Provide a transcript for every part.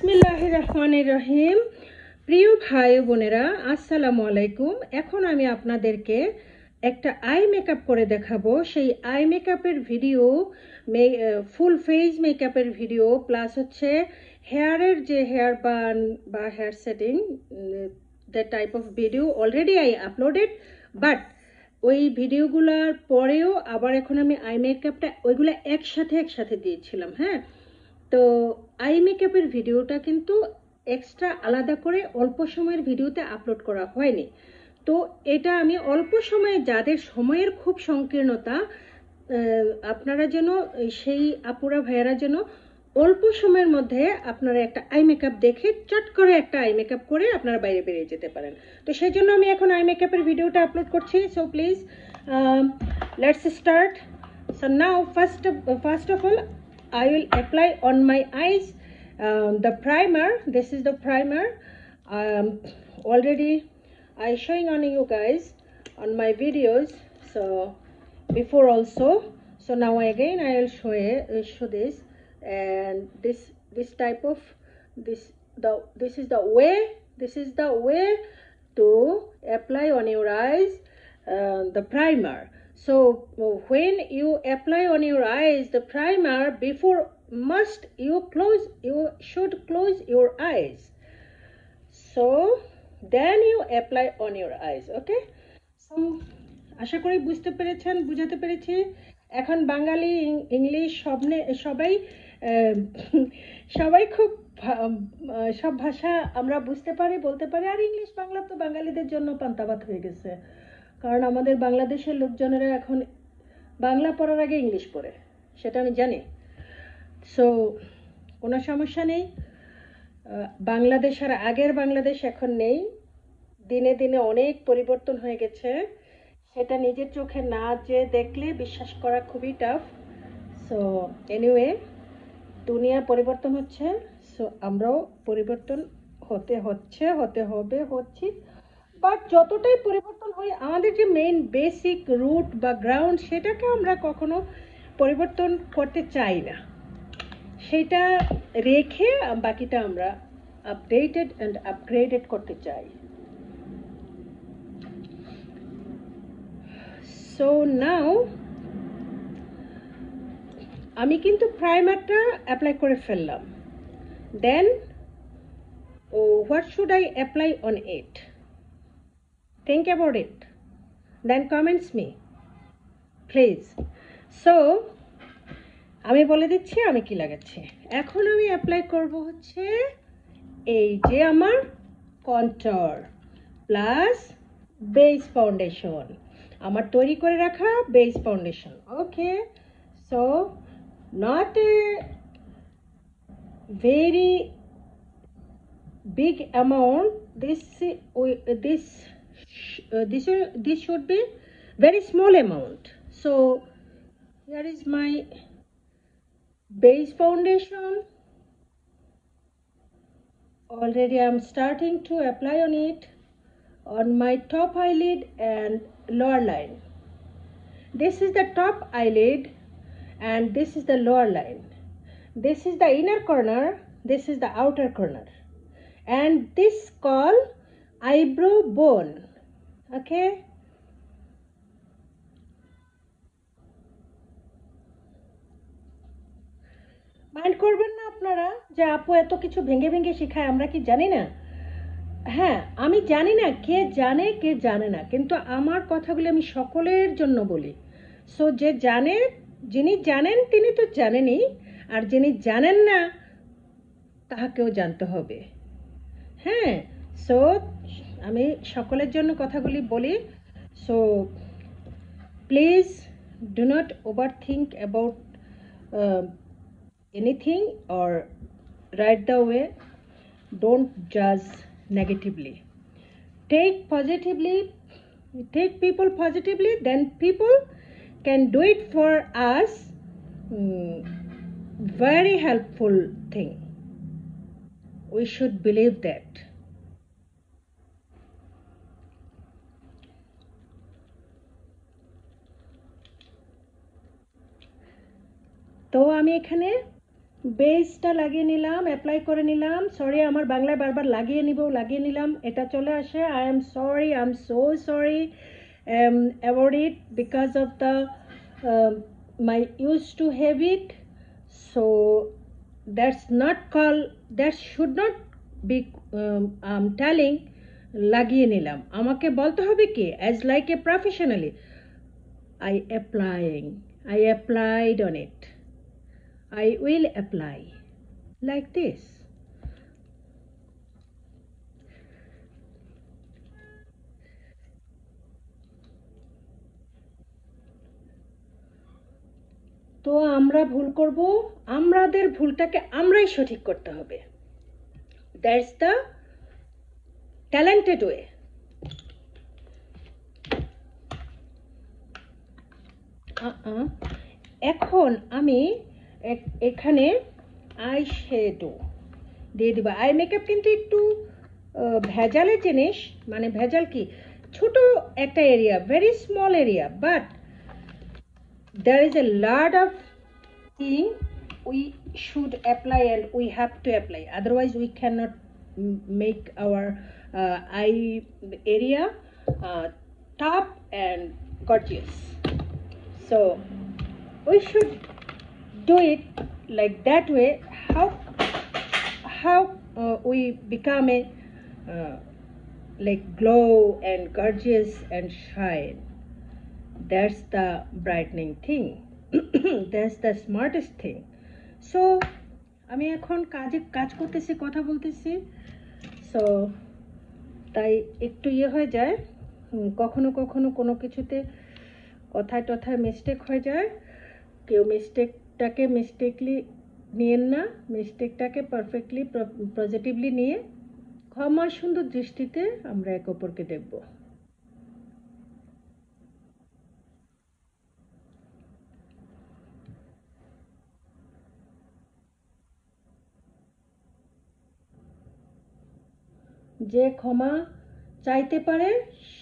বিসমিল্লাহির রহমানির রহিম। প্রিয় ভাই বোনেরা, আসসালামু আলাইকুম। এখন আমি আপনাদেরকে একটা আই মেকআপ করে দেখাবো। সেই আই মেকআপের ভিডিও, ফুল ফেস মেকআপের ভিডিও প্লাস হচ্ছে হেয়ারের যে হেয়ার বান বা hair setting, that type of video already I uploaded, but ওই ভিডিওগুলোর পরেও আবার এখন আমি আই মেকআপটা ওইগুলো একসাথে দিয়েছিলাম। হ্যাঁ, তো আই মেকআপের ভিডিওটা কিন্তু এক্সট্রা আলাদা করে অল্প সময়ের ভিডিওতে আপলোড করা হয়নি। তো এটা আমি অল্প সময়ে, যাদের সময়ের খুব সংকীর্ণতা, আপনারা যেন সেই আপুরা ভাইয়েরা যেন অল্প সময়ের মধ্যে আপনারা একটা আই মেকআপ দেখে চট করে একটা আই মেকআপ করে আপনারা বাইরে বেরিয়ে যেতে পারেন। তো সেই জন্য আমি এখন আই মেকআপের ভিডিওটা আপলোড করছি। So please let's start. So now first of all I will apply on my eyes the primer. This is the primer. Already I showing on you guys on my videos, so before also. So now again I will show this, and this type of this is the way to apply on your eyes the primer. So when you apply on your eyes the primer, before you should close your eyes, so then you apply on your eyes. Okay, so আশা করি বুঝাতে পেরেছি। এখন বাঙালি English সবাই খুব সব ভাষা আমরা বুঝতে পারি, বলতে পারি। আর ইংলিশ বাংলা তো বাঙালিদের জন্য পান্তাভাত হয়ে গেছে, কারণ আমাদের বাংলাদেশের লোকজনেরা এখন বাংলা পড়ার আগে ইংলিশ পড়ে, সেটা আমি জানি। সো কোনো সমস্যা নেই। বাংলাদেশ আর আগের বাংলাদেশ এখন নেই, দিনে দিনে অনেক পরিবর্তন হয়ে গেছে। সেটা নিজের চোখে না যে দেখলে বিশ্বাস করা খুবই টাফ। সো এনিওয়ে, দুনিয়া পরিবর্তন হচ্ছে, সো আমরাও পরিবর্তন হতে হচ্ছি। বাট যতটাই পরিবর্তন হয়, আমাদের যে মেইন বেসিক রুট বা গ্রাউন্ড, সেটাকে আমরা কখনো পরিবর্তন করতে চাই না। সেটা রেখে বাকিটা আমরা আপডেটেড অ্যান্ড আপগ্রেডেড করতে চাই। সো নাও আমি কিন্তু প্রাইমারটা অ্যাপ্লাই করে ফেললাম। Then what should I apply on it? Think about it, then comments me please. So আমি বলে দিচ্ছি আমি কি লাগাচ্ছি। এখন আমি অ্যাপ্লাই করব হচ্ছে এই যে আমার কন্ট্যুর প্লাস বেস ফাউন্ডেশন, আমার তৈরি করে রাখা base foundation. Okay, so not a very big amount. This should be very small amount. So here is my base foundation. Already I am starting to apply on it on my top eyelid and lower line. This is the top eyelid and this is the lower line. This is the inner corner, this is the outer corner, and this called eyebrow bone. Okay, mind করবেন না আপনারা যে আপু এত কিছু ভেঙে শেখায়, আমরা কি জানি না? হ্যাঁ, আমি জানি না কে জানে না, কিন্তু আমার কথাগুলো আমি সকলের জন্য বলি। সো যিনি জানেন তিনি তো জানেনই, আর যিনি জানেন না তাহাকেও জানতে হবে। হ্যাঁ, সো আমি সকলের জন্য কথাগুলি বলি। So please do not overthink about anything or right the way. Don't judge negatively, take people positively, then people can do it for us. Very helpful thing, we should believe that. তো আমি এখানে বেসটা লাগিয়ে নিলাম, apply করে নিলাম। Sorry, আমার বাংলায় বারবার লাগিয়ে নিলাম, এটা চলে আসে। I am sorry, I am so sorry about it because of the my used to habit. So that's not called, that should not be telling লাগিয়ে নিলাম। আমাকে বলতে হবে কি, as like a professionally, I applied on it, I will apply, like this. তো আমরা ভুল করব, আমাদের ভুলটাকে আমরাই সঠিক করতে হবে। That's the talented way. এখন আমি এখানে আই শ্যাডো দিয়ে দিব। আই মেকআপ কিন্তু একটু ভেজালের জিনিস, মানে ভেজাল কি, ছোট একটা area, very small area, but there is a lot of thing we should apply and we have to apply, otherwise we cannot make our eye area tough and gorgeous. So we should do it like that way. How we become a like glow and gorgeous and shine. That's the brightening thing. That's the smartest thing. So আমি এখন কাজ করতেছি, কথা বলতেছি, so তাই একটু হয়ে যায়, কখনো কখনো কোনো কিছুতে কথায় টথায় মিস্টেক হয়ে যায়। কেউ মিস্টেকটাকে মিস্টেকলি নিয়েন না, মিস্টেকটাকে পারফেক্টলি পজিটিভলি নিয়ে ক্ষমা সুন্দর দৃষ্টিতে আমরা এক অপরকে দেখব। যে ক্ষমা চাইতে পারে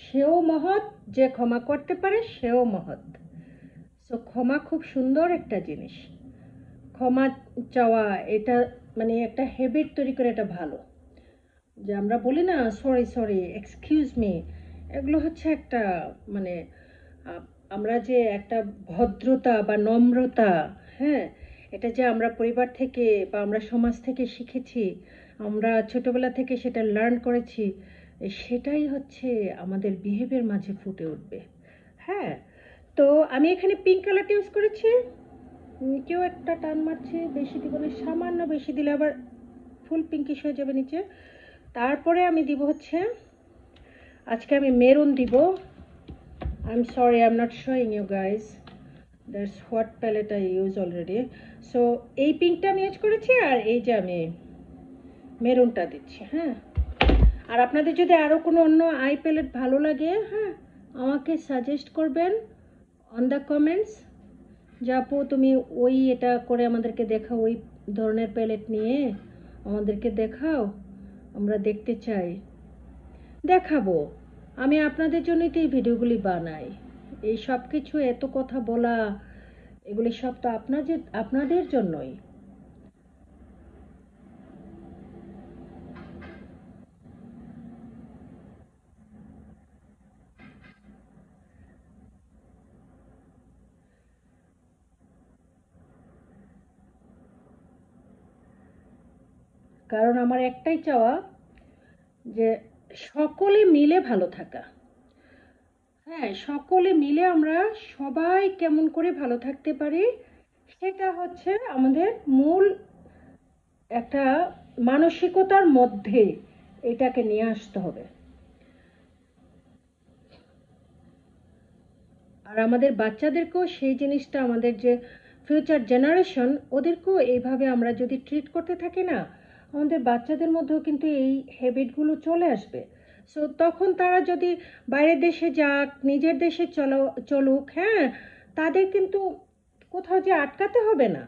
সেও মহৎ, যে ক্ষমা করতে পারে সেও মহৎ। সো ক্ষমা খুব সুন্দর একটা জিনিস। ক্ষমা চাওয়া এটা মানে একটা হ্যাবিট তৈরি করে, এটা ভালো। যে আমরা বলি না সরি সরি, এক্সকিউজ মি, এগুলো হচ্ছে একটা মানে আমরা যে একটা ভদ্রতা বা নম্রতা, হ্যাঁ, এটা যে আমরা পরিবার থেকে বা আমরা সমাজ থেকে শিখেছি, আমরা ছোটবেলা থেকে সেটা লার্ন করেছি, সেটাই হচ্ছে আমাদের বিহেভিয়ার মাঝে ফুটে উঠবে। হ্যাঁ, তো আমি এখানে পিঙ্ক কালারটা ইউজ করেছি। কেউ একটা টান মারছে, বেশি দিব না, সামান্য বেশি দিলে আবার ফুল পিঙ্কিশ হয়ে যাবে নিচে। তারপরে আমি দিব হচ্ছে, আজকে আমি মেরুন দিব। I'm sorry, I'm not showing you guys. That's what palette I use already. So এই পিঙ্কটা আমি ইউজ করেছি, আর এই যে আমি মেরুনটা দিচ্ছি। হ্যাঁ, আর আপনাদের যদি আরও কোনো অন্য আই প্যালেট ভালো লাগে, হ্যাঁ, আমাকে সাজেস্ট করবেন অন দ্য কমেন্টস। যে আপু তুমি ওই এটা করে আমাদেরকে দেখাও, ওই ধরনের প্যালেট নিয়ে আমাদেরকে দেখাও, আমরা দেখতে চাই। দেখাবো, আমি আপনাদের জন্যই তো এই ভিডিওগুলি বানাই। এই সব কিছু এত কথা বলা, এগুলি সব তো আপনাদের জন্যই। কারণ আমার একটাই চাওয়া যে সকলে মিলে ভালো থাকা। হ্যাঁ, সকলে মিলে আমরা সবাই কেমন করে ভালো থাকতে পারি, সেটা হচ্ছে আমাদের মূল একটা মানসিকতার মধ্যে এটাকে নিয়ে আসতে হবে। আর আমাদের বাচ্চাদেরকেও সেই জিনিসটা, আমাদের যে ফিউচার জেনারেশন, ওদেরকেও এইভাবে আমরা যদি ট্রিট করতে থাকি না, আমাদের বাচ্চাদের মধ্যেও কিন্তু এই হ্যাবিটগুলো চলে আসবে। সো তখন তারা যদি বাইরের দেশে যাক, নিজের দেশে চলুক, হ্যাঁ, তাদের কিন্তু কোথাও যে আটকাতে হবে না।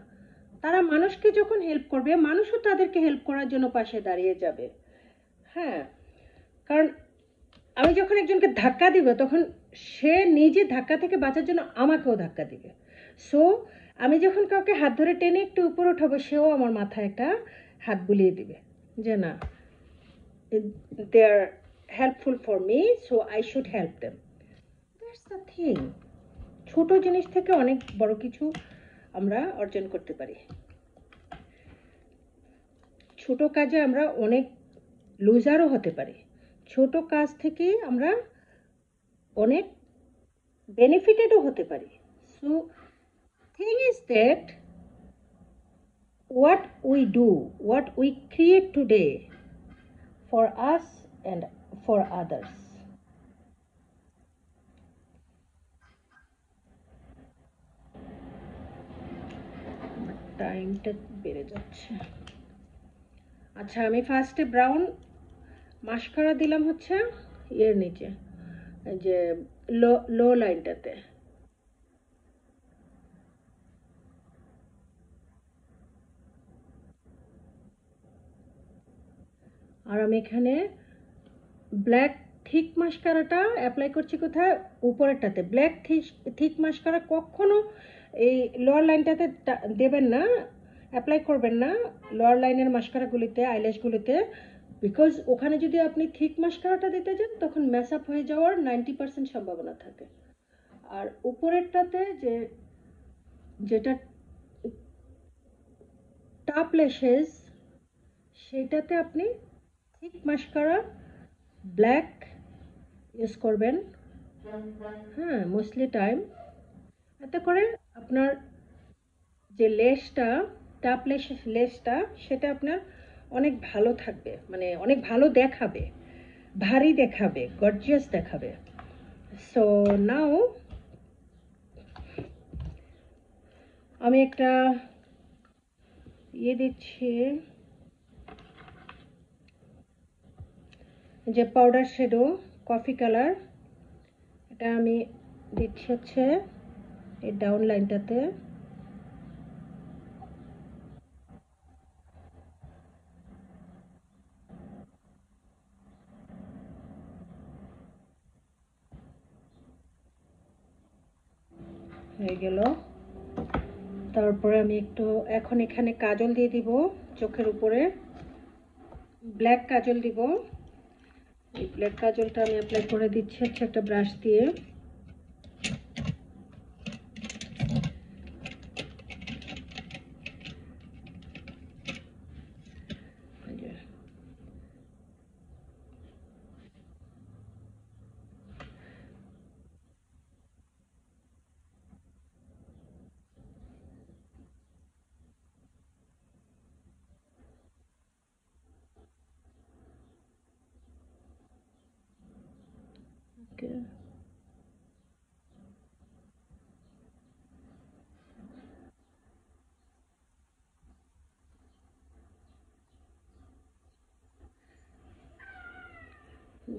তারা মানুষকে যখন হেল্প করবে, মানুষও তাদেরকে হেল্প করার জন্য পাশে দাঁড়িয়ে যাবে। হ্যাঁ, কারণ আমি যখন একজনকে ধাক্কা দিব, তখন সে নিজে ধাক্কা থেকে বাঁচার জন্য আমাকেও ধাক্কা দিবে। সো আমি যখন কাউকে হাত ধরে টেনে একটু উপরে উঠাবো, সেও আমার মাথায় একটা হাত বুলিয়ে দিবে যে না, they are helpful for me, so I should help them. That's the thing. ছোট জিনিস থেকে অনেক বড় কিছু আমরা অর্জন করতে পারি। ছোট কাজে আমরা অনেক লুজারও হতে পারি। ছোট কাজ থেকে আমরা অনেক বেনিফিটেডও হতে পারি। So thing is that what we do, what we create today for us and for others. টাইমটা বেড়ে যাচ্ছে। আচ্ছা, আমি ফার্স্টে ব্রাউন মাস্কারা দিলাম হচ্ছে এর নিচে, এই যে লো লাইনটাতে। আর আমি এখানে ব্ল্যাক থিক মাস্কারাটা অ্যাপ্লাই করছি কোথায়? উপরেরটাতে। ব্ল্যাক থিক মাস্কারা কখনো এই লোয়ার লাইনটাতে দেবেন না, অ্যাপ্লাই করবেন না লোয়ার লাইনের মাস্কারাগুলিতে, আইল্যাশগুলিতে, বিকজ ওখানে যদি আপনি থিক মাস্কারাটা দিতে যান তখন ম্যাচ আপ হয়ে যাওয়ার 90% সম্ভাবনা থাকে। আর উপরেরটাতে যেটা টপ ল্যাশেস, সেটাতে আপনি থিক মাস্কারা ব্ল্যাক ইউজ করবেন, হ্যাঁ, মোস্টলি টাইম। এতে করে আপনার যে লেসটা, টপ লেসটা, সেটা আপনার অনেক ভালো থাকবে, মানে অনেক ভালো দেখাবে, ভারী দেখাবে, গর্জিয়াস দেখাবে। সো নাও আমি একটা দিচ্ছি, যে পাউডার শ্যাডো কফি কালার, এটা আমি দিচ্ছি হচ্ছে এই ডাউন লাইনটাতে। হয়ে গেল। তারপরে আমি একটু এখন এখানে কাজল দিয়ে দিব চোখের উপরে, ব্ল্যাক কাজল দিব। এই ব্ল্যাক কাজলটা আমি অ্যাপ্লাই করে দিচ্ছি হচ্ছে একটা ব্রাশ দিয়ে।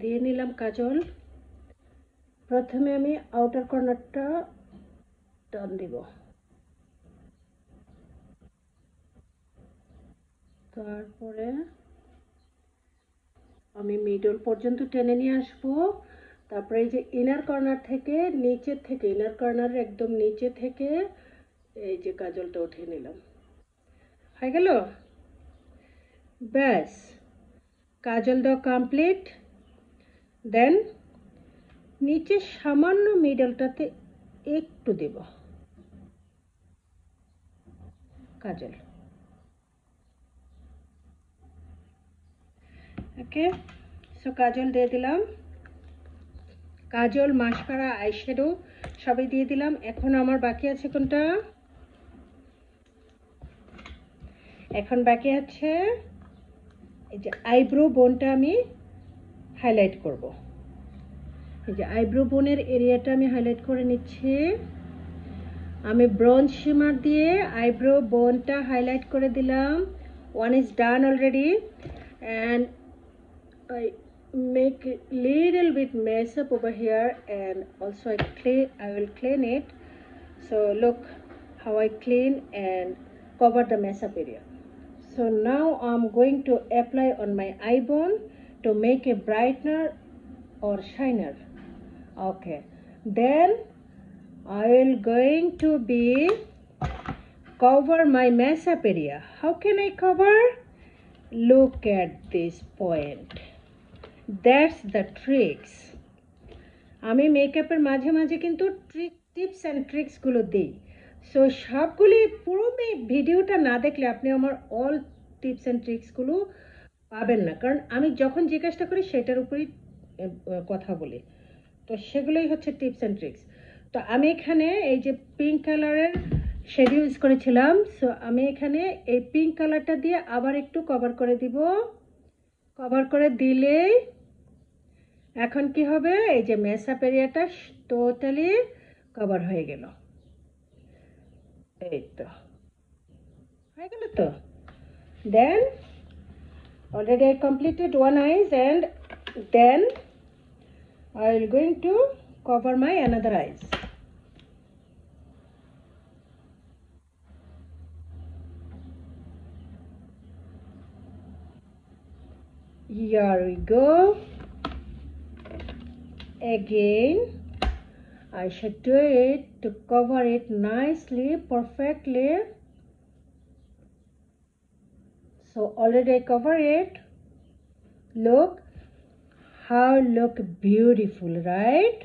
দিয়ে নিলাম কাজল। প্রথমে আমি আউটার কর্নারটা টান দিব, তারপরে আমি মিডল পর্যন্ত টেনে নিয়ে আসবো। তারপরে এই যে ইনার কর্নার থেকে, নিচের থেকে, ইনার কর্নারের একদম নিচে থেকে এই যে কাজলটা উঠিয়ে নিলাম। হয়ে গেল, ব্যাস, কাজল দেওয়া কমপ্লিট। দেন নিচে সামান্য মিডলটাতে একটু দেব কাজল। ওকে, সো কাজল দিয়ে দিলাম, কাজল, মাস্কারা, আইশ্যাডো সবই দিয়ে দিলাম। এখন আমার বাকি আছে কোনটা? এখন বাকি আছে এই যে আইব্রো বোনটা আমি হাইলাইট করব। এই যে আইব্রো বোনের এরিয়াটা আমি হাইলাইট করে নিচ্ছি। আমি ব্রোঞ্জ শিমার দিয়ে আইব্রো বোনটা হাইলাইট করে দিলাম। One is done already, and I make a little bit mess up over here, and also I will clean it. So look how I clean and cover the mess up area. So now I'm going to apply on my eye bone to make a brightener or shiner. Okay, then I will going to be cover my mess up area. How can I cover? Look at this point. That's the tricks. আমি মেকআপের মাঝে মাঝে কিন্তু tips and ট্রিক্সগুলো দিই। So সবগুলি পুরো ভিডিওটা না দেখলে আপনি আমার অল টিপস অ্যান্ড ট্রিক্সগুলো পাবেন না, কারণ আমি যখন যে কাজটা করি সেটার উপরেই কথা বলি। তো সেগুলোই হচ্ছে টিপস অ্যান্ড ট্রিক্স। তো আমি এখানে এই যে পিঙ্ক কালারের শেড ইউজ করেছিলাম, সো আমি এখানে এই পিঙ্ক কালারটা দিয়ে আবার একটু কভার করে দিব। কভার করে দিলেই এখন কি হবে, এই যে মেকআপ এরিয়াটা টোটালি কভার হয়ে গেল। এই তো হয়ে গেল। তো দেন already I completed one eyes, and then I will going to cover my another eyes. Here we go. Again I should do it to cover it nicely, perfectly. So already I cover it. Look how look beautiful, right?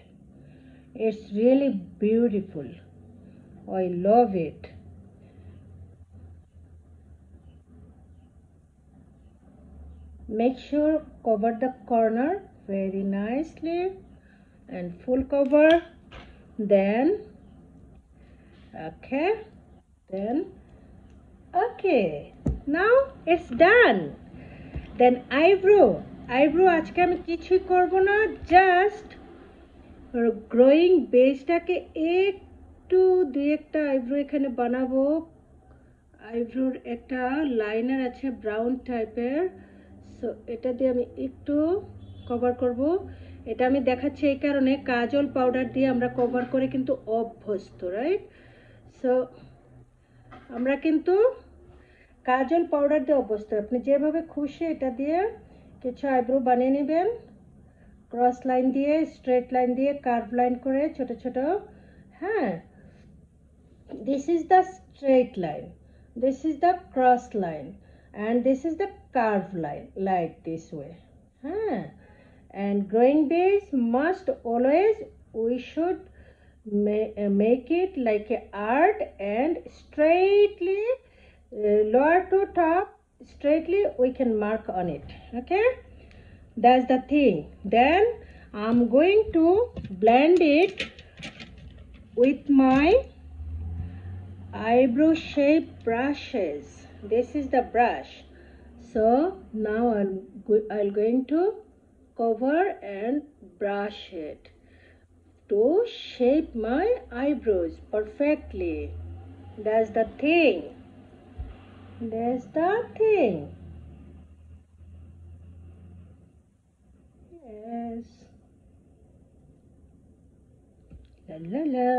It's really beautiful. I love it. Make sure cover the corner very nicely and full cover. Then okay, now it's done. Then eyebrow আজকে আমি কিছুই করব না, just growing বেসটাকে একটু দুই একটা eyebrow এখানে বানাবো। আইব্রোর একটা লাইনার আছে ব্রাউন টাইপের, সো এটা দিয়ে আমি একটু কভার করব। এটা আমি দেখাচ্ছি এই কারণে, কাজল পাউডার দিয়ে আমরা কভার করে কিন্তু অভ্যস্ত, রাইট? সো আমরা কিন্তু কাজল পাউডার দিয়ে অভ্যস্ত। আপনি যেভাবে খুশি এটা দিয়ে কিছু আইব্রো বানিয়ে নেবেন, ক্রস লাইন দিয়ে, স্ট্রেট লাইন দিয়ে, কার্ভ লাইন করে ছোট ছোট। হ্যাঁ, this is the straight line, this is the cross line, and this is the curve line, like this way. And growing base must always, we should make it like a art, and straightly lower to top, straightly we can mark on it. Okay, that's the thing. Then I'm going to blend it with my eyebrow shape brushes. This is the brush. So now I'm going to cover and brush it to shape my eyebrows perfectly. That's the thing. Yes, la la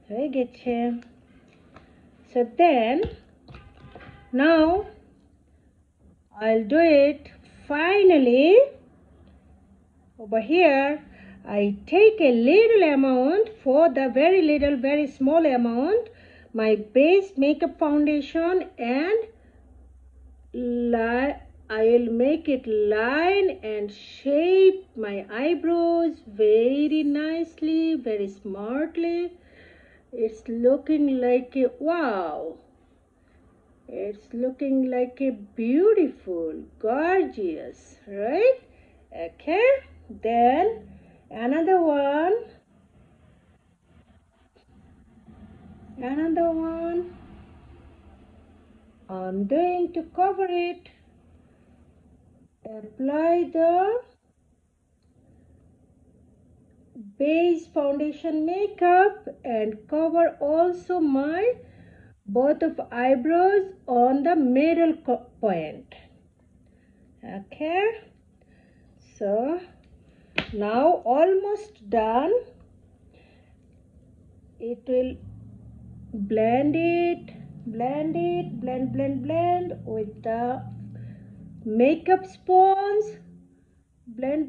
হয়ে গেছে। So then now I'll do it. Finally over here I take a little amount, for the very little, very small amount, my base makeup foundation, and I will make it line and shape my eyebrows very nicely, very smartly. It's looking like a wow. It's looking like a beautiful, gorgeous, right? Okay, then another one. I'm going to cover it. Apply the base foundation makeup and cover also my both of eyebrows on the middle point. Okay, so now almost done. It will blend with the makeup sponge. Blend.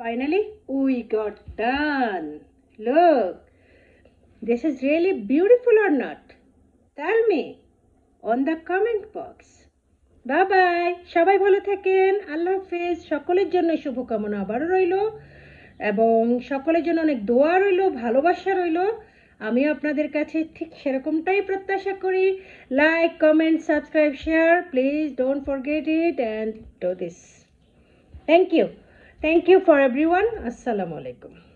Finally we got done. Look, this is really beautiful or not? Tell me on the comment box. Bye bye, সবাই ভালো থাকেন, আল্লাহ হাফেজ। সকলের জন্য শুভকামনা আবারও রইল এবং সকলের জন্য অনেক দোয়া রইল, ভালোবাসা রইল। আমি আপনাদের কাছে ঠিক সেরকমটাই প্রত্যাশা করি। Like, comment, subscribe, share, please don't forget it and do this. Thank you for everyone. আসসালামু আলাইকুম।